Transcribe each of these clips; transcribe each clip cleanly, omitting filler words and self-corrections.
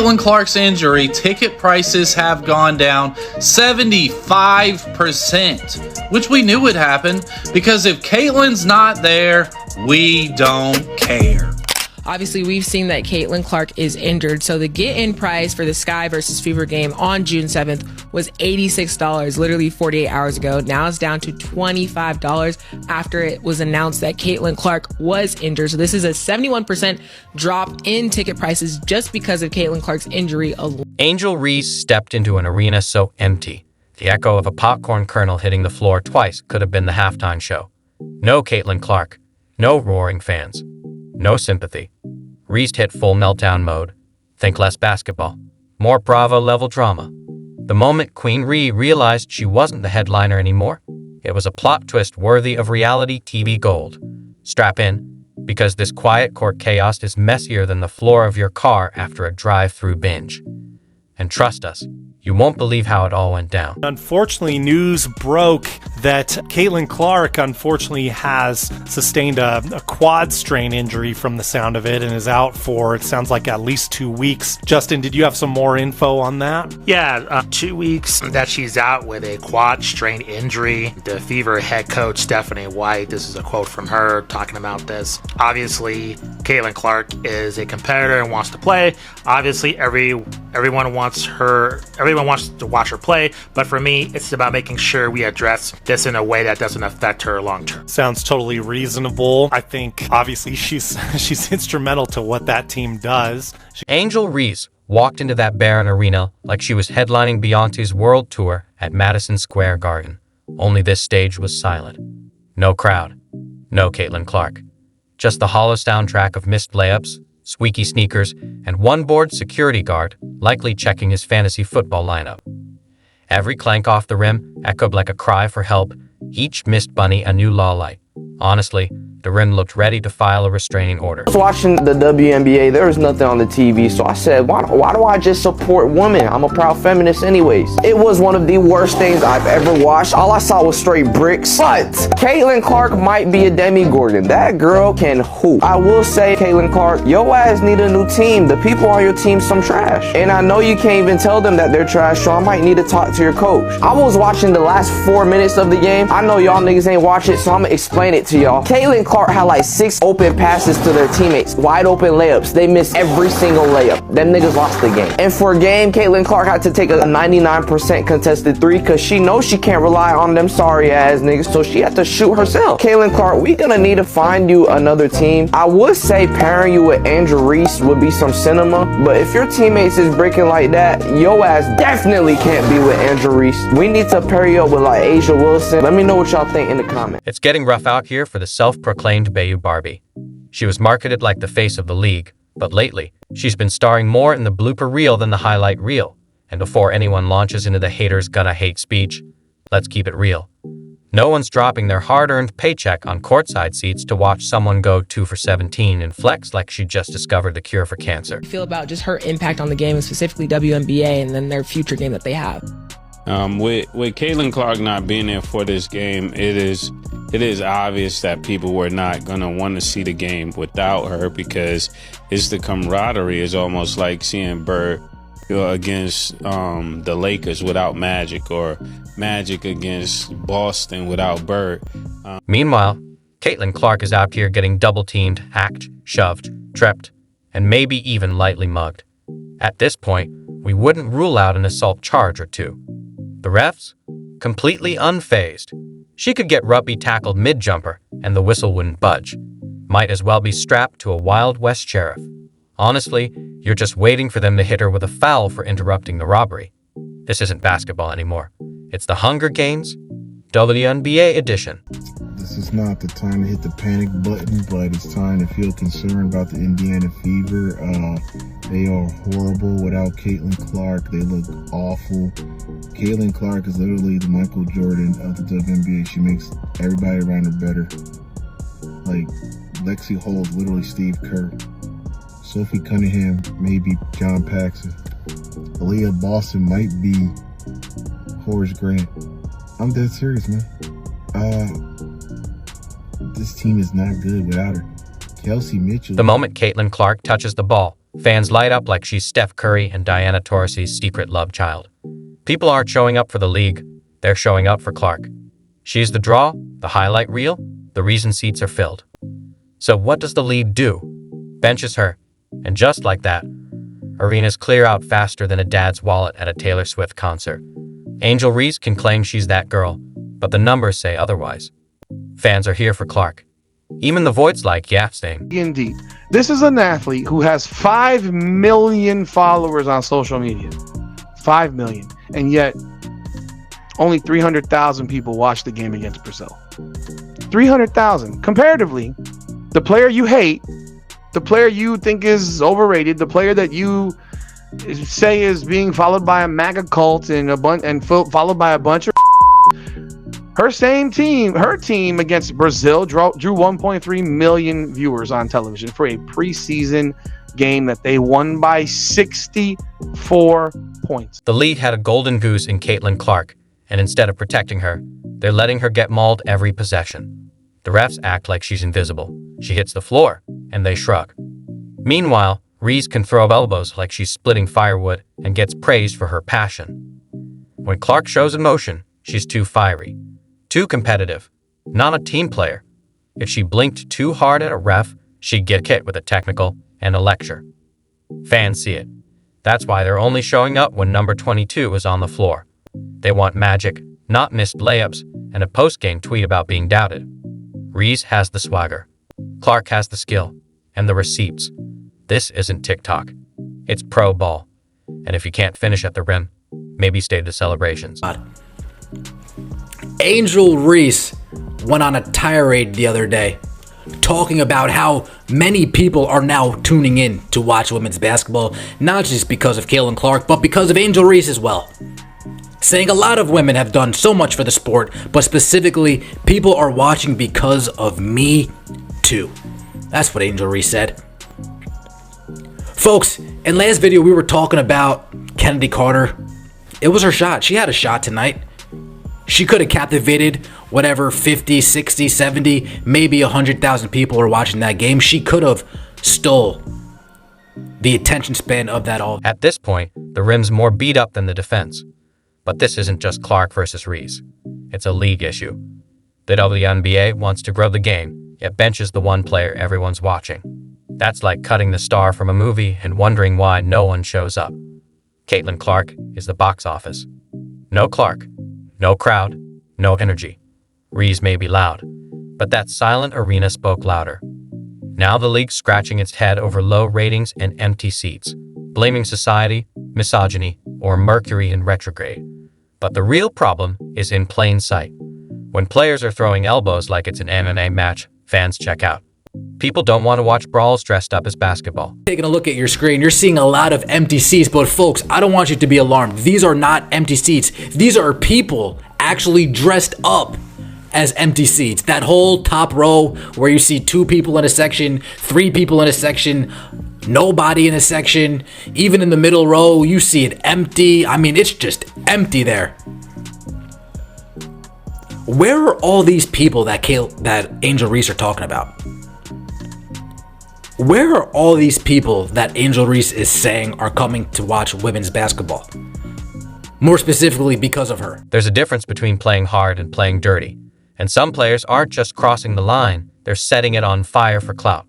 Caitlin Clark's injury, ticket prices have gone down 75%, which we knew would happen because if Caitlin's not there, we don't care. Obviously, we've seen that Caitlin Clark is injured, so the get-in price for the Sky versus Fever game on June 7th was $86, literally 48 hours ago. Now it's down to $25 after it was announced that Caitlin Clark was injured. So this is a 71% drop in ticket prices just because of Caitlin Clark's injury alone. Angel Reese stepped into an arena so empty. The echo of a popcorn kernel hitting the floor twice could have been the halftime show. No Caitlin Clark, no roaring fans. No sympathy. Reese hit full meltdown mode. Think less basketball. More Bravo-level drama. The moment Queen Ree realized she wasn't the headliner anymore, it was a plot twist worthy of reality TV gold. Strap in, because this quiet court chaos is messier than the floor of your car after a drive-through binge. And trust us, you won't believe how it all went down. Unfortunately, news broke that Caitlin Clark unfortunately has sustained a quad strain injury from the sound of it and is out for, it sounds like, at least 2 weeks. Justin, did you have some more info on that? Yeah, 2 weeks that she's out with a quad strain injury. The Fever head coach, Stephanie White, this is a quote from her talking about this. Obviously, Caitlin Clark is a competitor and wants to play. Obviously, everyone wants to watch her play, but for me, it's about making sure we address this in a way that doesn't affect her long term. Sounds totally reasonable. I think obviously she's instrumental to what that team does. Angel Reese walked into that barren arena like she was headlining Beyonce's world tour at Madison Square Garden. Only this stage was silent. No crowd. No Caitlin Clark. Just the hollow soundtrack of missed layups, squeaky sneakers, and one bored security guard likely checking his fantasy football lineup. Every clank off the rim echoed like a cry for help, each missed bunny a new law light. Honestly, the rim looked ready to file a restraining order. I was watching the WNBA, there was nothing on the TV, so I said, why do I just support women? I'm a proud feminist anyways. It was one of the worst things I've ever watched. All I saw was straight bricks. But Caitlin Clark might be a Demi-Gorgon. That girl can hoop. I will say, Caitlin Clark, your ass need a new team. The people on your team some trash. And I know you can't even tell them that they're trash, so I might need to talk to your coach. I was watching the last 4 minutes of the game. I know y'all niggas ain't watch it, so I'm gonna explain it to y'all. Caitlin Clark had like 6 open passes to their teammates, wide open layups. They missed every single layup. Them niggas lost the game. And for a game, Caitlin Clark had to take a 99% contested 3 because she knows she can't rely on them sorry ass niggas, so she had to shoot herself. Caitlin Clark, we gonna need to find you another team. I would say pairing you with Angel Reese would be some cinema, but if your teammates is breaking like that, your ass definitely can't be with Angel Reese. We need to pair you up with like Asia Wilson. Let me know what y'all think in the comments. It's getting rough out here for the self-proclaimed Bayou Barbie. She was marketed like the face of the league, but lately, she's been starring more in the blooper reel than the highlight reel. And before anyone launches into the haters gonna hate speech, let's keep it real. No one's dropping their hard-earned paycheck on courtside seats to watch someone go 2 for 17 and flex like she just discovered the cure for cancer. I feel about just her impact on the game, and specifically WNBA, and then their future game that they have. With Caitlin Clark not being there for this game, it is obvious that people were not going to want to see the game without her, because it's the camaraderie. Is almost like seeing Bird against the Lakers without Magic, or Magic against Boston without Bird. Meanwhile, Caitlin Clark is out here getting double-teamed, hacked, shoved, tripped, and maybe even lightly mugged. At this point, we wouldn't rule out an assault charge or two. The refs? Completely unfazed. She could get rugby tackled mid-jumper, and the whistle wouldn't budge. Might as well be strapped to a Wild West sheriff. Honestly, you're just waiting for them to hit her with a foul for interrupting the robbery. This isn't basketball anymore. It's the Hunger Games, WNBA edition. This is not the time to hit the panic button, but it's time to feel concerned about the Indiana Fever. They are horrible without Caitlin Clark. They look awful. Caitlin Clark is literally the Michael Jordan of the WNBA. She makes everybody around her better. Like, Lexi Hull's literally Steve Kerr. Sophie Cunningham, maybe John Paxson. Aaliyah Boston might be Horace Grant. I'm dead serious, man. This team is not good without her. Kelsey Mitchell. The moment Caitlin Clark touches the ball, Fans light up like she's Steph Curry and Diana Taurasi's secret love child. People aren't showing up for the league, they're showing up for Clark. She's the draw, the highlight reel, the reason seats are filled. So what does the league do? Benches her, and just like that, arenas clear out faster than a dad's wallet at a Taylor Swift concert. Angel Reese can claim she's that girl, but the numbers say otherwise. Fans are here for Clark. Even the voids like saying, Indeed. This is an athlete who has 5 million followers on social media. 5 million. And yet, only 300,000 people watch the game against Brazil. 300,000. Comparatively, the player you hate, the player you think is overrated, the player that you say is being followed by a MAGA cult and followed by a bunch of her team against Brazil drew 1.3 million viewers on television for a preseason game that they won by 64 points. The league had a golden goose in Caitlin Clark, and instead of protecting her, they're letting her get mauled every possession. The refs act like she's invisible. She hits the floor, and they shrug. Meanwhile, Reese can throw elbows like she's splitting firewood and gets praised for her passion. When Clark shows emotion, she's too fiery, too competitive, not a team player. If she blinked too hard at a ref, she'd get hit with a technical and a lecture. Fans see it. That's why they're only showing up when number 22 is on the floor. They want magic, not missed layups, and a post-game tweet about being doubted. Reese has the swagger. Clark has the skill and the receipts. This isn't TikTok. It's pro ball. And if you can't finish at the rim, maybe stay to the celebrations. Angel Reese went on a tirade the other day talking about how many people are now tuning in to watch women's basketball, not just because of Caitlin Clark, but because of Angel Reese as well. Saying a lot of women have done so much for the sport, but specifically, people are watching because of me too. That's what Angel Reese said. Folks, in last video we were talking about Kennedy Carter. It was her shot. She had a shot tonight. She could have captivated whatever 50, 60, 70, maybe 100,000 people are watching that game. She could have stole the attention span of that all. At this point, the rim's more beat up than the defense. But this isn't just Clark versus Reese. It's a league issue. The WNBA wants to grow the game, yet benches the one player everyone's watching. That's like cutting the star from a movie and wondering why no one shows up. Caitlin Clark is the box office. No Clark, no crowd, no energy. Reese may be loud, but that silent arena spoke louder. Now the league's scratching its head over low ratings and empty seats, blaming society, misogyny, or Mercury in retrograde. But the real problem is in plain sight. When players are throwing elbows like it's an MMA match, fans check out. People don't want to watch brawls dressed up as basketball. Taking a look at your screen, you're seeing a lot of empty seats, but folks, I don't want you to be alarmed. These are not empty seats. These are people actually dressed up as empty seats. That whole top row where you see 2 people in a section, 3 people in a section, nobody in a section, even in the middle row, you see it empty. I mean, it's just empty there. Where are all these people that Angel Reese are talking about? Where are all these people that Angel Reese is saying are coming to watch women's basketball? More specifically, because of her. There's a difference between playing hard and playing dirty. And some players aren't just crossing the line, they're setting it on fire for clout.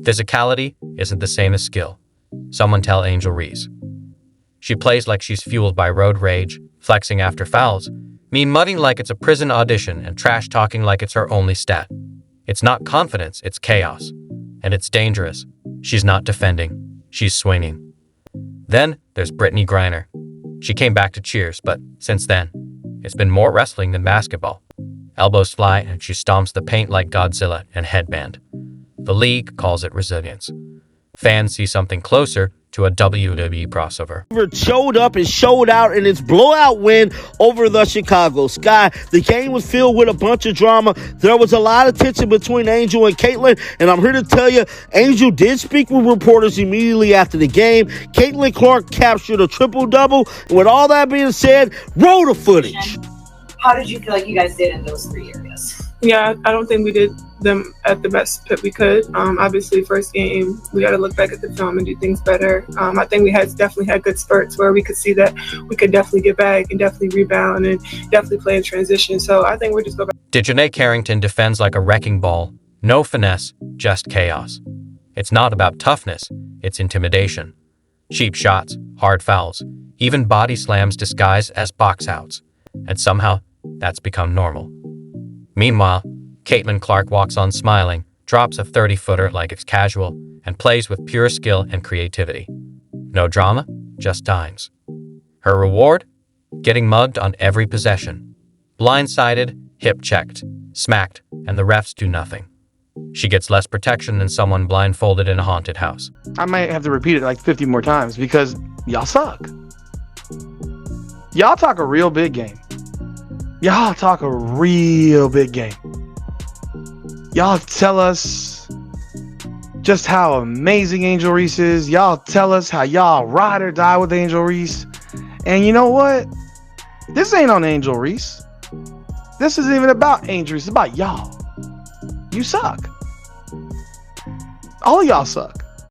Physicality isn't the same as skill. Someone tell Angel Reese. She plays like she's fueled by road rage, flexing after fouls, mudding like it's a prison audition, and trash talking like it's her only stat. It's not confidence, it's chaos. And it's dangerous. She's not defending, she's swinging. Then there's Brittany Griner. She came back to cheers, but since then, it's been more wrestling than basketball. Elbows fly and she stomps the paint like Godzilla and headband. The league calls it resilience. Fans see something closer to a WWE crossover. Showed up and showed out in its blowout win over the Chicago Sky. The game was filled with a bunch of drama. There was a lot of tension between Angel and Caitlin, and I'm here to tell you, Angel did speak with reporters immediately after the game. Caitlin Clark captured a triple-double, and with all that being said, roll the footage. How did you feel like you guys did in those 3 areas? Yeah, I don't think we did them at the best that we could. Obviously, first game, we got to look back at the film and do things better. I think we definitely had good spurts where we could see that we could definitely get back and definitely rebound and definitely play in transition. So I think we're just go back. Dejanay Carrington defends like a wrecking ball. No finesse, just chaos. It's not about toughness, it's intimidation. Cheap shots, hard fouls, even body slams disguised as box outs. And somehow, that's become normal. Meanwhile, Caitlin Clark walks on smiling, drops a 30-footer like it's casual, and plays with pure skill and creativity. No drama, just dimes. Her reward? Getting mugged on every possession. Blindsided, hip-checked, smacked, and the refs do nothing. She gets less protection than someone blindfolded in a haunted house. I might have to repeat it like 50 more times because y'all suck. Y'all talk a real big game. Y'all talk a real big game. Y'all tell us just how amazing Angel Reese is. Y'all tell us how y'all ride or die with Angel Reese. And you know what? This ain't on Angel Reese. This isn't even about Angel Reese. It's about y'all. You suck. All of y'all suck.